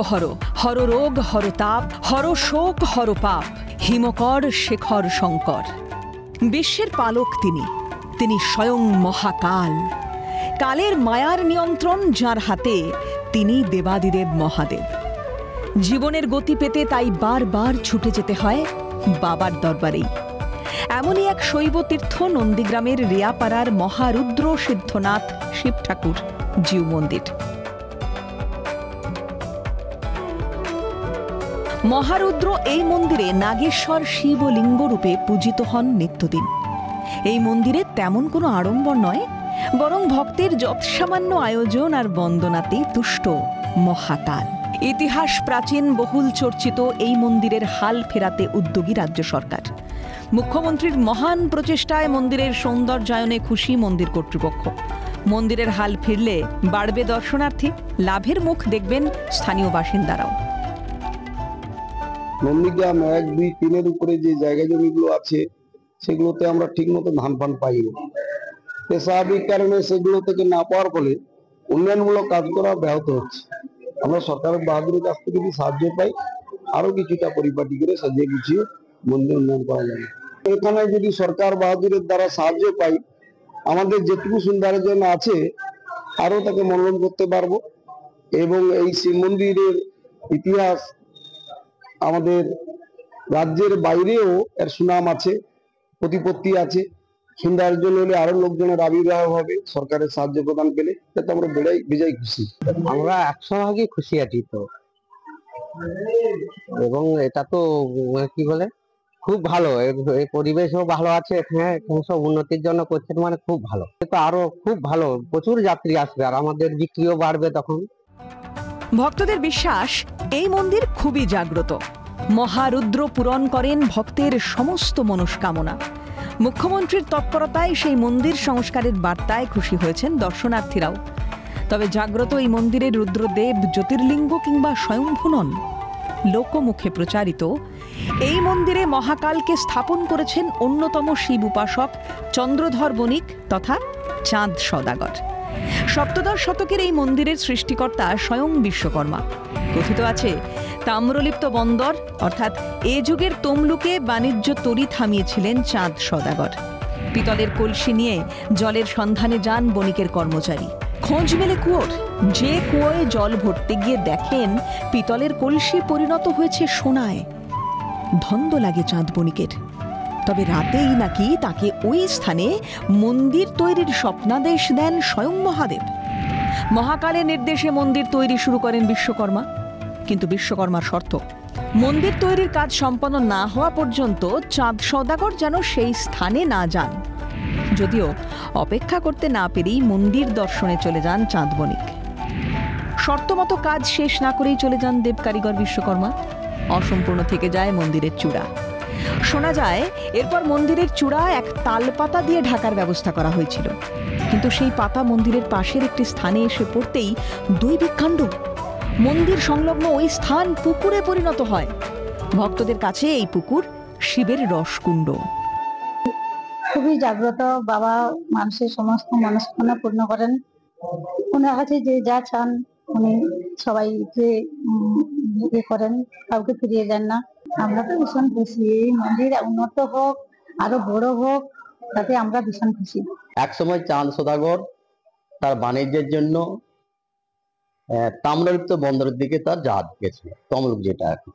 হর, হর রোগ হর তাপ, হর শোক হর পাপ, হিমকর শেখর শঙ্কর। বিশ্বের পালক তিনি স্বয়ং মহাকাল। কালের মায়ার নিয়ন্ত্রণ যার হাতে, তিনি দেবাদিদেব মহাদেব। জীবনের গতি পেতে তাই বারবার ছুটে যেতে হয় বাবার দরবারেই। এমনই এক শৈব তীর্থ নন্দীগ্রামের রেয়াপাড়ার মহারুদ্র সিদ্ধনাথ শিব ঠাকুর জিউ মন্দির। মহারুদ্র এই মন্দিরে নাগেশ্বর শিবলিঙ্গ রূপে পূজিত হন নিত্যদিন। এই মন্দিরে তেমন কোনো আড়ম্বর নয়, বরং ভক্তের যৎসামান্য আয়োজন আর বন্দনাতেই তুষ্ট মহাকাল। ইতিহাস প্রাচীন, বহুল চর্চিত এই মন্দিরের হাল ফেরাতে উদ্যোগী রাজ্য সরকার। মুখ্যমন্ত্রীর মহান প্রচেষ্টায় মন্দিরের সৌন্দর্যায়নে খুশি মন্দির কর্তৃপক্ষ। মন্দিরের হাল ফিরলে বাড়বে দর্শনার্থী, লাভের মুখ দেখবেন স্থানীয় বাসিন্দারাও। নন্দীগ্রাম 1, 2, 3 উপরে যে জায়গা জমিগুলো আছে সেগুলোতে আমরা ঠিক মতো ধান পান পাই না। স্বাভাবিক কারণে সেগুলো থেকে না পাওয়ার ফলে উন্নয়নমূলক কাজ করা ব্যাহত হচ্ছে। আমরা সরকারের বাহাদুরের কাছ থেকে যদি সাহায্য পাই, আরো কিছুটা পরিপাটি করে সাজিয়ে গুছিয়ে মন্দির উন্নয়ন করা যাবে। এখানে যদি সরকার বাহাদুরের দ্বারা সাহায্য পাই, আমাদের যেটুকু সৌন্দর্য আছে আরো তাকে মনোরম করতে পারবো। এবং এই শিব মন্দিরের ইতিহাস আমাদের রাজ্যের বাইরেও এর সুনাম আছে, প্রতিপত্তি আছে। সৌন্দর্য হলে আরো লোকজনের আবির্ভাব হবে সরকারের সাহায্য প্রদান পেলে। তো আমরা বেজায় খুশি। আমরা 100% খুশি আছি তো, এবং এটা তো কি বলে খুব ভালো। এই পরিবেশও ভালো আছে, এখানে সব উন্নতির জন্য করছেন, মানে খুব ভালো। তো আরো খুব ভালো, প্রচুর যাত্রী আসবে আর আমাদের বিক্রিও বাড়বে তখন। ভক্তদের বিশ্বাস এই মন্দির খুবই জাগ্রত। মহারুদ্র পূরণ করেন ভক্তের সমস্ত মনস্কামনা। মুখ্যমন্ত্রীর তৎপরতায় সেই মন্দির সংস্কারের বার্তায় খুশি হয়েছেন দর্শনার্থীরাও। তবে জাগ্রত এই মন্দিরের রুদ্রদেব জ্যোতির্লিঙ্গ কিংবা স্বয়ংভূ নন। লোকমুখে প্রচারিত এই মন্দিরে মহাকালকে স্থাপন করেছেন অন্যতম শিব উপাসক চন্দ্রধর বণিক তথা চাঁদ সওদাগর। সপ্তদশ শতকের এই মন্দিরের সৃষ্টিকর্তা স্বয়ং বিশ্বকর্মা। কথিত আছে তাম্রলিপ্ত বন্দর অর্থাৎ এ যুগের তমলুকে বাণিজ্য তরি থামিয়েছিলেন চাঁদ সওদাগর। পিতলের কলসি নিয়ে জলের সন্ধানে যান বণিকের কর্মচারী। খোঁজ মেলে কুয়োর। যে কুয়োয় জল ভরতে গিয়ে দেখেন পিতলের কলসি পরিণত হয়েছে সোনায়। ধন্দ লাগে চাঁদ বণিকের। তবে রাতেই নাকি তাকে ওই স্থানে মন্দির তৈরির স্বপ্নাদেশ দেন স্বয়ং মহাদেব। মহাকালের নির্দেশে মন্দির তৈরি শুরু করেন বিশ্বকর্মা। কিন্তু বিশ্বকর্মার শর্ত, মন্দির তৈরির কাজ সম্পন্ন না হওয়া পর্যন্ত চাঁদ সওদাগর যেন সেই স্থানে না যান। যদিও অপেক্ষা করতে না পেরেই মন্দির দর্শনে চলে যান চাঁদ বণিক। শর্তমতো কাজ শেষ না করেই চলে যান দেব কারিগর বিশ্বকর্মা। অসম্পূর্ণ থেকে যায় মন্দিরের চূড়া। শোনা যায় এরপর মন্দিরের চূড়া এক তালপাতা দিয়ে ঢাকার ব্যবস্থা করা হয়েছিল, কিন্তু সেই পাতা মন্দিরের পাশের একটি স্থানে এসে পড়তেই দৈবিক কাণ্ড। মন্দির সংলগ্ন ওই স্থান পুকুরে পরিণত হয়। ভক্তদের কাছে এই পুকুর শিবের রসকুণ্ড। খুবই জাগ্রত বাবা, মানুষের সমস্ত মনস্কামনা পূর্ণ করেন। ওনার কাছে যে যা চান উনি সবাইকে করেন, কাউকে ফিরিয়ে দেন না। আমরা তো ভীষণ খুশি, এই মন্দির উন্নত হোক, আরো বড় হোক, তাতে আমরা ভীষণ খুশি। একসময় চাঁদ সওদাগর তার বাণিজ্যের জন্য তাম্রলিপ্ত বন্দরের দিকে তার জাহাজ গেছিল, তমলুক যেটা এখন।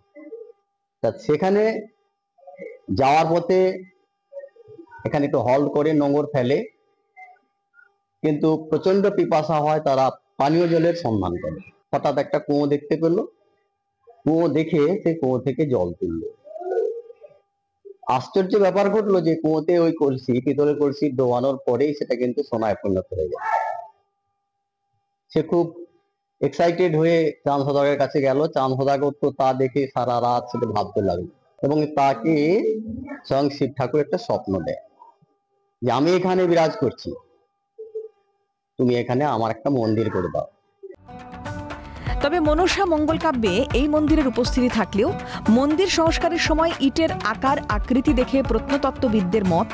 তা সেখানে যাওয়ার পথে এখানে একটু হল্ট করে নোঙর ফেলে, কিন্তু প্রচন্ড পিপাসা হয়, তারা পানীয় জলের সন্ধান করে। হঠাৎ একটা কুয়ো দেখতে পেল, কুয়ো দেখে সে কুয়ো থেকে জল তুলল। আশ্চর্য ব্যাপার ঘটলো যে কুয়োতে ওই কলসি, পিতলের কলসি ডোবানোর পরেই সেটা কিন্তু সোনায় পরিণত হয়ে যায়। সে খুব এক্সাইটেড হয়ে চাঁদ সওদাগরের কাছে গেল। চাঁদ সওদাগর তো তা দেখে সারা রাত সেটা ভাবতে লাগলো, এবং তাকে স্বয়ং শিব ঠাকুর একটা স্বপ্ন দেয় যে আমি এখানে বিরাজ করছি, তুমি এখানে আমার একটা মন্দির করে দাও। তবে মনসা মঙ্গল কাব্যে এই মন্দিরের উপস্থিতি থাকলেও মন্দির সংস্কারের সময় ইটের আকার আকৃতি দেখে প্রত্নতত্ত্ববিদদের মত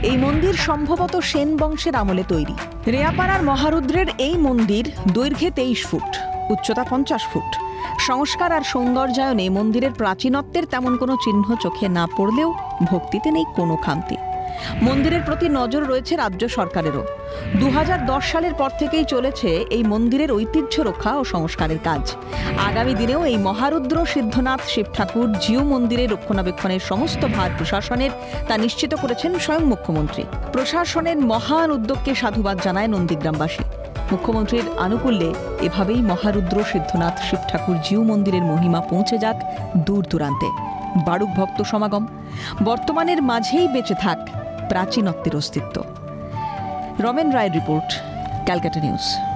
এই মন্দির সম্ভবত সেন বংশের আমলে তৈরি। রেয়াপাড়ার মহারুদ্রের এই মন্দির দৈর্ঘ্যে 23 ফুট, উচ্চতা 50 ফুট। সংস্কার আর সৌন্দর্যায়নে মন্দিরের প্রাচীনত্বের তেমন কোনো চিহ্ন চোখে না পড়লেও ভক্তিতে নেই কোনো খামতি। মন্দিরের প্রতি নজর রয়েছে রাজ্য সরকারেরও। 2010 সালের পর থেকেই চলেছে এই মন্দিরের ঐতিহ্য রক্ষা ও সংস্কারের কাজ। আগামী দিনেও এই মহারুদ্র সিদ্ধনাথ শিব ঠাকুর জিউ মন্দিরের রক্ষণাবেক্ষণের সমস্ত ভার প্রশাসনের, তা নিশ্চিত করেছেন স্বয়ং মুখ্যমন্ত্রী। প্রশাসনের মহান উদ্যোগকে সাধুবাদ জানায় নন্দীগ্রামবাসী। মুখ্যমন্ত্রীর আনুকূল্যে এভাবেই মহারুদ্র সিদ্ধনাথ শিব ঠাকুর জিউ মন্দিরের মহিমা পৌঁছে যাক দূর দূরান্তে। বাড়ুক ভক্ত সমাগম, বর্তমানের মাঝেই বেঁচে থাক প্রাচীনত্বের অস্তিত্ব। রমেন রায়ের রিপোর্ট, ক্যালকাটা নিউজ।